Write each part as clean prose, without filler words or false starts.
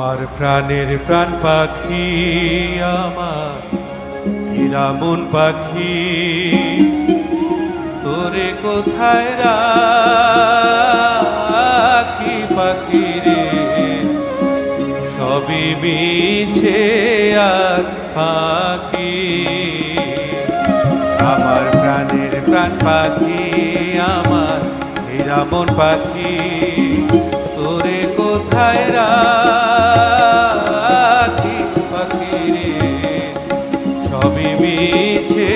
আমার প্রাণের প্রাণ পাখি, আমার হীরা মন পাখি, তোরে কোথায় রাখি পাখি রে, সবই মিছে আর পাখি। আমার প্রাণের প্রাণ পাখি, আমার হীরা মন পাখি, তোরে কোথায় রাখি পাখি রে, সবই মিছে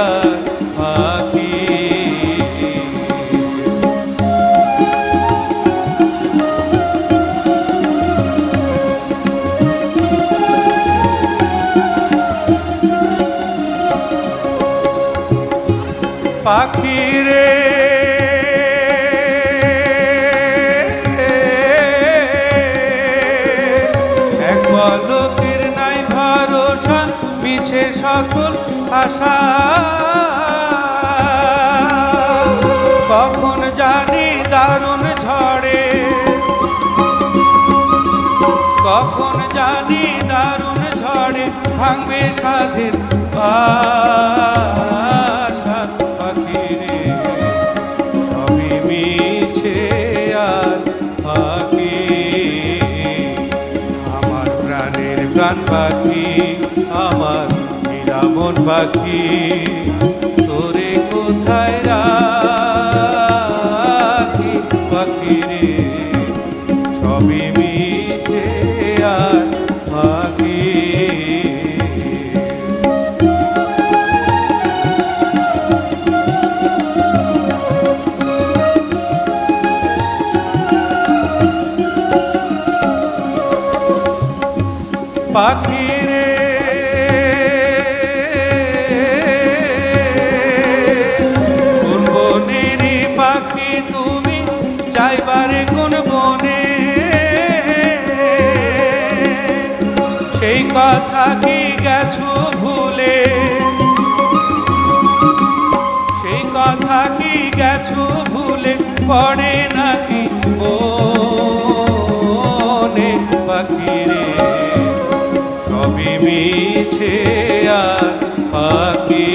আর পাখি। পাখি রে এক পলকের নাই ভরসা, মিছে সকল আশা, কখন জানি দারুণ ঝড়ে, কখন জানি দারুণ ঝড়ে ভাঙবে সাধের আশা। পাখি রে সবই মিছে আর পাখি। আমার প্রাণের প্রাণ পাখি, আমার হীরা মন পাখি, তোরে কোথায় রাখি পাখি রে, সবই মিছে আর পাখি। পাখি রে কোন বনেরই পাখি তুমি, যাইবারে কোন বনে, সেই কথা কি গেছো ভুলে, সেই কথা কি গেছো ভুলে, পড়ে নাকি মনে পাখি রে, সবই মিছে আর পাখি।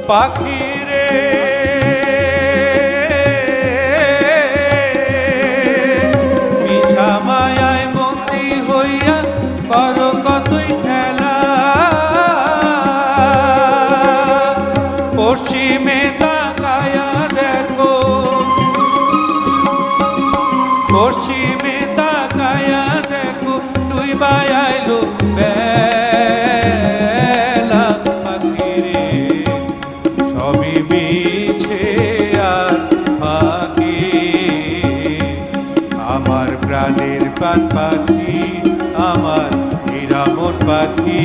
পাখি রে মিছা মায়ায় বন্দী হইয়া করো কতই খেলা, পশ্চিমে তাকায়া দেখো, পশ্চিমে তাকায়া দেখো, ডুইবা আইলো বেলা। পাখি রে সবই মিছে আর পাখি। আমার প্রাণের প্রাণ পাখি, আমার হীরা মন পাখি,